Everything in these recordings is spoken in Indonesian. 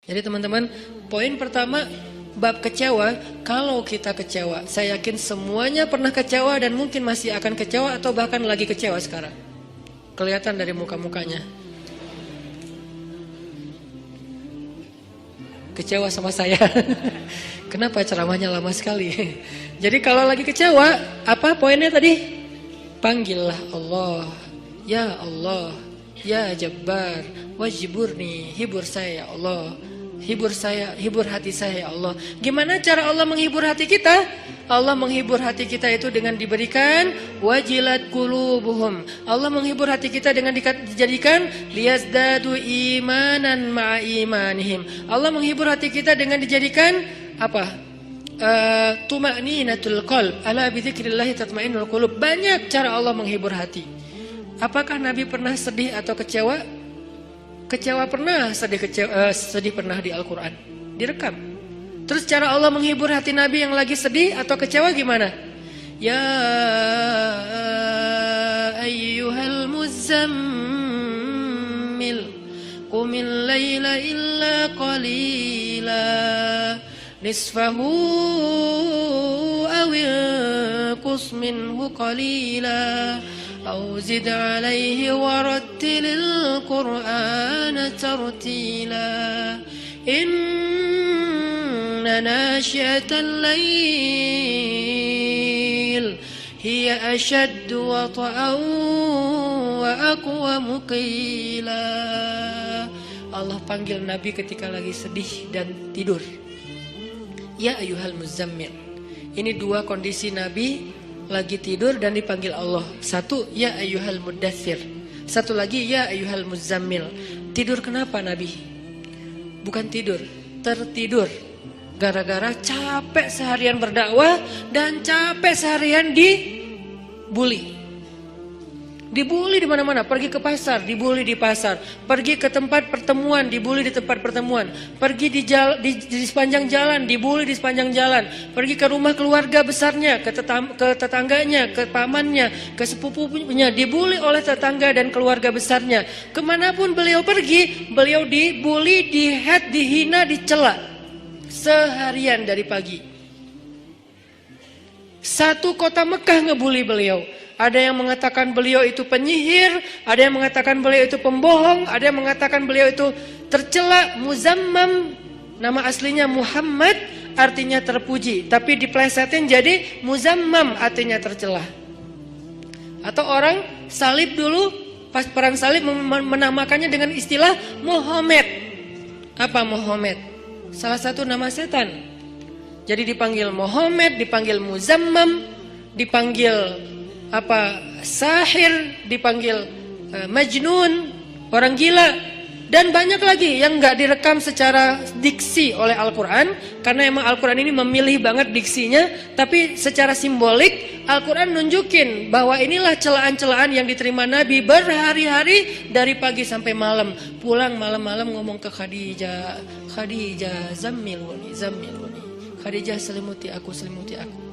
Jadi teman-teman, poin pertama bab kecewa. Kalau kita kecewa, saya yakin semuanya pernah kecewa dan mungkin masih akan kecewa atau bahkan lagi kecewa sekarang. Kelihatan dari muka-mukanya. Kecewa sama saya. Kenapa ceramahnya lama sekali? Jadi kalau lagi kecewa, apa poinnya tadi? Panggillah Allah. Ya Allah, ya Jabbar, wajiburni, hibur saya ya Allah. Hibur saya, hibur hati saya ya Allah. Gimana cara Allah menghibur hati kita? Allah menghibur hati kita itu dengan diberikan wajilat qulubuhum. Allah menghibur hati kita dengan dijadikan liyazdadu imanan ma'a imanihim. Allah menghibur hati kita dengan dijadikan apa? Tuma'ninatul qalb. Ala bidzikrillah tatma'innul qulub. Banyak cara Allah menghibur hati. Apakah Nabi pernah sedih atau kecewa? Kecewa pernah, sedih pernah di Al-Quran, direkam. Terus cara Allah menghibur hati Nabi yang lagi sedih atau kecewa gimana? Ya ayyuhal muzammil qumil layla illa qalila nisfahu awil qus minhu qalila أو زد عليه ورتل القرآن ترتيلا إن ناشئة الليل هي أشد وطئا وأقوم قيلا. Allah panggil Nabi ketika lagi sedih dan tidur. Ya ayyuhal muzammil. Ini dua kondisi Nabi lagi tidur dan dipanggil Allah. Satu, ya ayyuhal muddathir. Satu lagi, ya ayyuhal muzammil. Tidur kenapa Nabi? Bukan tidur, tertidur. Gara-gara capek seharian berdakwah dan capek seharian dibully. Dibully di mana-mana, pergi ke pasar, dibully di pasar, pergi ke tempat pertemuan, dibully di tempat pertemuan, pergi di sepanjang jalan, dibully di sepanjang jalan, pergi ke rumah keluarga besarnya, ke tetangganya, ke pamannya, ke sepupunya, dibully oleh tetangga dan keluarga besarnya. Kemanapun beliau pergi, beliau dibully, dihat, dihina, dicela seharian dari pagi. Satu kota Mekah ngebully beliau. Ada yang mengatakan beliau itu penyihir, ada yang mengatakan beliau itu pembohong, ada yang mengatakan beliau itu tercela. Muzammam, nama aslinya Muhammad, artinya terpuji, tapi diplesetin jadi Muzammam, artinya tercela. Atau orang salib dulu, pas perang salib menamakannya dengan istilah Muhammad. Apa Muhammad? Salah satu nama setan. Jadi dipanggil Muhammad, dipanggil Muzammam, dipanggil sahir, dipanggil majnun, orang gila, dan banyak lagi yang nggak direkam secara diksi oleh Al-Quran, karena emang Al-Quran ini memilih banget diksinya, tapi secara simbolik Al-Quran nunjukin bahwa inilah celaan-celaan yang diterima Nabi berhari-hari dari pagi sampai malam. Pulang malam-malam ngomong ke Khadijah, Khadijah zammiluni, zammiluni, Khadijah selimuti aku, selimuti aku.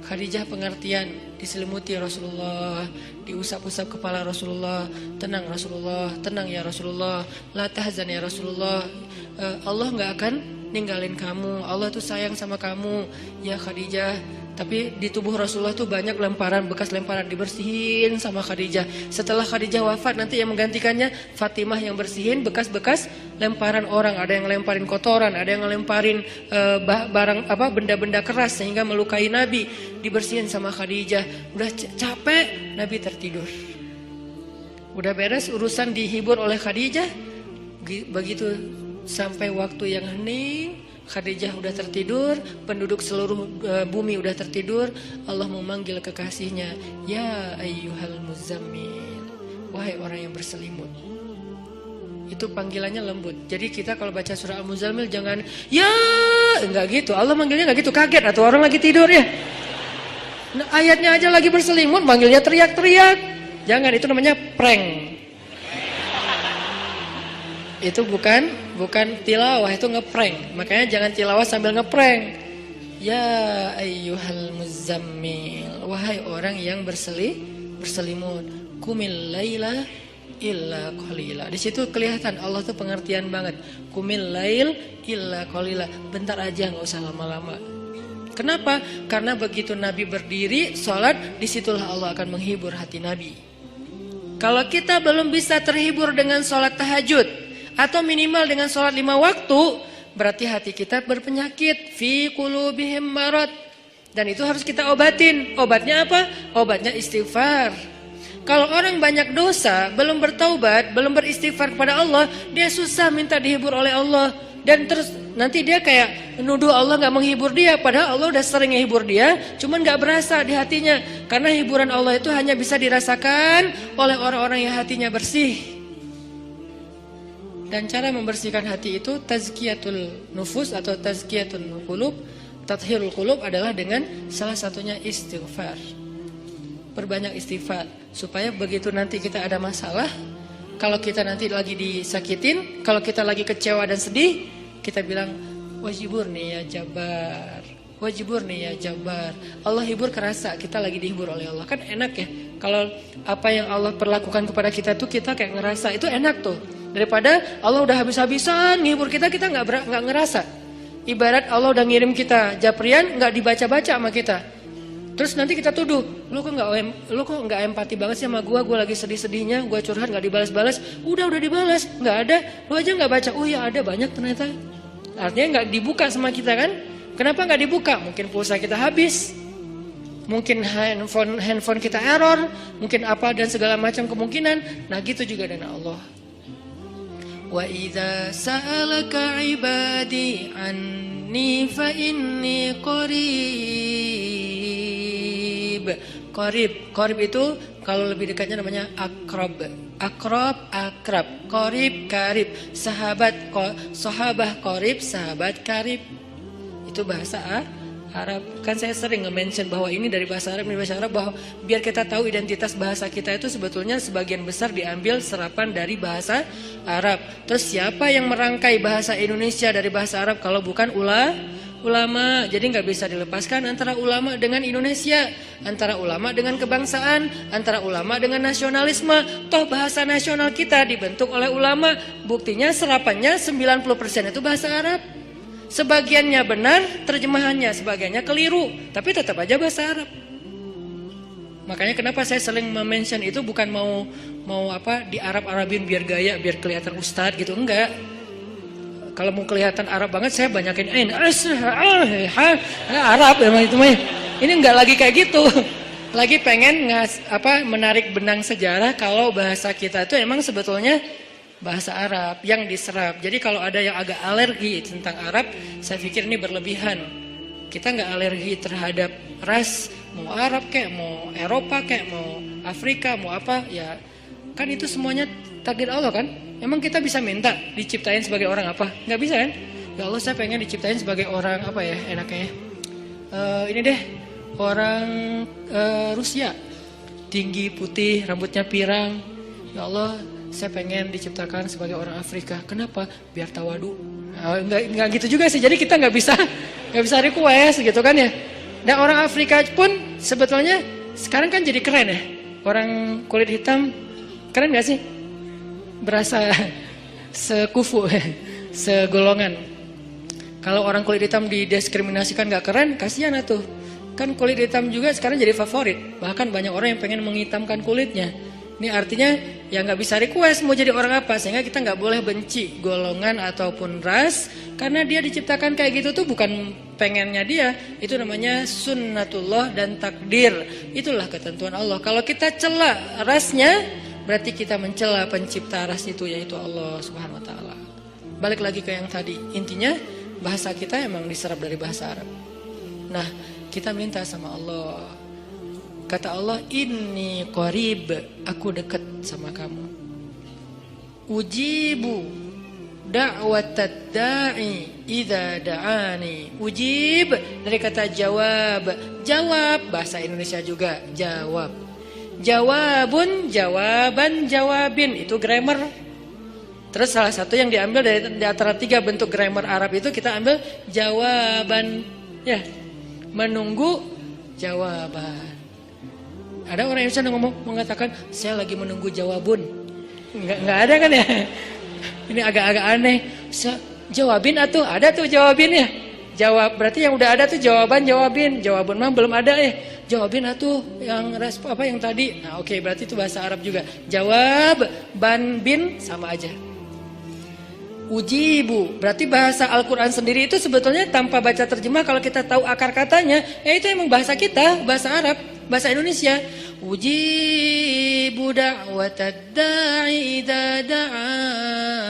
Khadijah pengertian, diselimuti Rasulullah, diusap-usap kepala Rasulullah, tenang Rasulullah, tenang ya Rasulullah, la tahzan ya Rasulullah, Allah gak akan ninggalin kamu, Allah tuh sayang sama kamu ya Khadijah. Tapi di tubuh Rasulullah tuh banyak lemparan, bekas lemparan, dibersihin sama Khadijah. Setelah Khadijah wafat, nanti yang menggantikannya Fatimah yang bersihin bekas-bekas lemparan orang. Ada yang lemparin kotoran, ada yang lemparin barang benda-benda keras sehingga melukai Nabi, dibersihin sama Khadijah. Udah capek, Nabi tertidur. Udah beres urusan dihibur oleh Khadijah. Begitu sampai waktu yang hening, Khadijah udah tertidur, penduduk seluruh bumi udah tertidur. Allah memanggil kekasihnya, ya ayyuhal muzammil, wahai orang yang berselimut. Itu panggilannya lembut. Jadi kita kalau baca surah Al-Muzammil jangan ya, enggak gitu. Allah manggilnya enggak gitu, kaget atau orang lagi tidur ya. Nah, ayatnya aja lagi berselimut, manggilnya teriak-teriak. Jangan, itu namanya prank. Itu bukan tilawah, itu ngeprank. Makanya jangan tilawah sambil ngeprank. Ya ayyuhal muzammil, wahai orang yang berselimut, qumil laila illa qalila. Di situ kelihatan Allah tuh pengertian banget. Qumil lail illa qalila. Bentar aja, nggak usah lama-lama. Kenapa? Karena begitu Nabi berdiri sholat, disitulah Allah akan menghibur hati Nabi. Kalau kita belum bisa terhibur dengan sholat tahajud atau minimal dengan sholat 5 waktu, berarti hati kita berpenyakit. Fi qulubihim marad. Dan itu harus kita obatin. Obatnya apa? Obatnya istighfar. Kalau orang banyak dosa, belum bertaubat, belum beristighfar kepada Allah, dia susah minta dihibur oleh Allah. Dan terus nanti dia kayak menuduh Allah gak menghibur dia. Padahal Allah udah sering menghibur dia, cuman gak berasa di hatinya. Karena hiburan Allah itu hanya bisa dirasakan oleh orang-orang yang hatinya bersih. Dan cara membersihkan hati itu tazkiyatul nufus atau tazkiyatul qulub. Tathhirul qulub adalah dengan salah satunya istighfar. Perbanyak istighfar supaya begitu nanti kita ada masalah, kalau kita nanti lagi disakitin, kalau kita lagi kecewa dan sedih, kita bilang wajiburni ya Jabbar, wajiburni ya Jabbar. Allah hibur kerasa kita lagi dihibur oleh Allah. Kan enak ya kalau apa yang Allah perlakukan kepada kita tuh kita kayak ngerasa, itu enak tuh. Daripada Allah udah habis-habisan ngehibur kita nggak ngerasa. Ibarat Allah udah ngirim kita japrian, nggak dibaca-baca sama kita. Terus nanti kita tuduh, lu kok nggak empati banget sih sama gue lagi sedih-sedihnya, gue curhat nggak dibalas-balas. Udah dibalas, nggak ada, lu aja nggak baca. Oh ya ada, banyak ternyata. Artinya nggak dibuka sama kita kan? Kenapa nggak dibuka? Mungkin pulsa kita habis, mungkin handphone kita error, mungkin apa dan segala macam kemungkinan. Nah gitu juga dengan Allah. Wa idza sa'alaka 'ibadi anni fa inni qarib. Qarib itu kalau lebih dekatnya namanya akrab. Akrab. Qarib, karib. Sahabah qarib, sahabat karib. Itu bahasa Arab. Kan saya sering nge-mention bahwa ini dari bahasa Arab, bahwa biar kita tahu identitas bahasa kita itu sebetulnya sebagian besar diambil serapan dari bahasa Arab. Terus siapa yang merangkai bahasa Indonesia dari bahasa Arab kalau bukan ulama? Jadi nggak bisa dilepaskan antara ulama dengan Indonesia, antara ulama dengan kebangsaan, antara ulama dengan nasionalisme. Toh bahasa nasional kita dibentuk oleh ulama. Buktinya serapannya 90% itu bahasa Arab. Sebagiannya benar terjemahannya, sebagiannya keliru, tapi tetap aja bahasa Arab. Makanya kenapa saya sering mention itu bukan mau di Arab-Arabin biar gaya, biar kelihatan ustadz gitu, enggak. Kalau mau kelihatan Arab banget saya banyakin Arab emang itu mah. Ini enggak lagi kayak gitu. Lagi pengen menarik benang sejarah kalau bahasa kita itu emang sebetulnya bahasa Arab yang diserap. Jadi kalau ada yang agak alergi tentang Arab, saya pikir ini berlebihan. Kita nggak alergi terhadap ras, mau Arab kayak, mau Eropa kayak, mau Afrika, mau apa, ya kan itu semuanya takdir Allah kan. Emang kita bisa minta diciptain sebagai orang apa? Nggak bisa kan? Ya Allah saya pengen diciptain sebagai orang apa ya enaknya? Ini deh orang Rusia, tinggi, putih, rambutnya pirang. Ya Allah saya pengen diciptakan sebagai orang Afrika. Kenapa? Biar tawadu. Nggak gitu juga sih. Jadi kita nggak bisa request gitu kan ya. Dan orang Afrika pun sebetulnya sekarang kan jadi keren ya. Orang kulit hitam keren nggak sih? Berasa sekufu, segolongan. Kalau orang kulit hitam didiskriminasikan nggak keren, kasihan tuh. Kan kulit hitam juga sekarang jadi favorit. Bahkan banyak orang yang pengen menghitamkan kulitnya. Ini artinya ya nggak bisa request mau jadi orang apa, sehingga kita nggak boleh benci golongan ataupun ras, karena dia diciptakan kayak gitu tuh bukan pengennya dia, itu namanya sunnatullah dan takdir, itulah ketentuan Allah. Kalau kita cela rasnya, berarti kita mencela pencipta ras itu, yaitu Allah Subhanahu Wa Taala. Balik lagi ke yang tadi, intinya bahasa kita emang diserap dari bahasa Arab. Nah kita minta sama Allah. Kata Allah, inni qarib, aku dekat sama kamu. Ujibu da'watad da'i idza da'ani. Ujib dari kata jawab. Jawab bahasa Indonesia juga jawab. Jawabun, jawaban, jawabin, itu grammar. Terus salah satu yang diambil dari antara 3 bentuk grammar Arab itu kita ambil jawaban, ya, menunggu jawaban. Ada orang Indonesia yang mengatakan saya lagi menunggu jawabun. Nggak ada kan ya? Ini agak-agak aneh. Jawabin atuh, ada tuh jawabinnya. Jawab berarti yang udah ada tuh jawabin. Jawaban mah belum ada ya. Jawabin atuh yang respon apa yang tadi. Nah, oke, berarti itu bahasa Arab juga. Jawab, ban bin sama aja. Ujibu, berarti bahasa Al-Quran sendiri itu sebetulnya tanpa baca terjemah kalau kita tahu akar katanya, ya itu emang bahasa kita, bahasa Arab, bahasa Indonesia. Ujibu da'watad da'i idza da'an.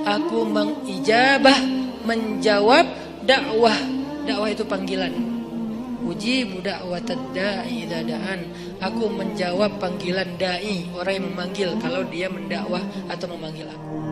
Aku mengijabah, menjawab dakwah. Dakwah itu panggilan. Ujibu da'watad da'i idza da'an. Aku menjawab panggilan dai, orang yang memanggil kalau dia mendakwah atau memanggil aku.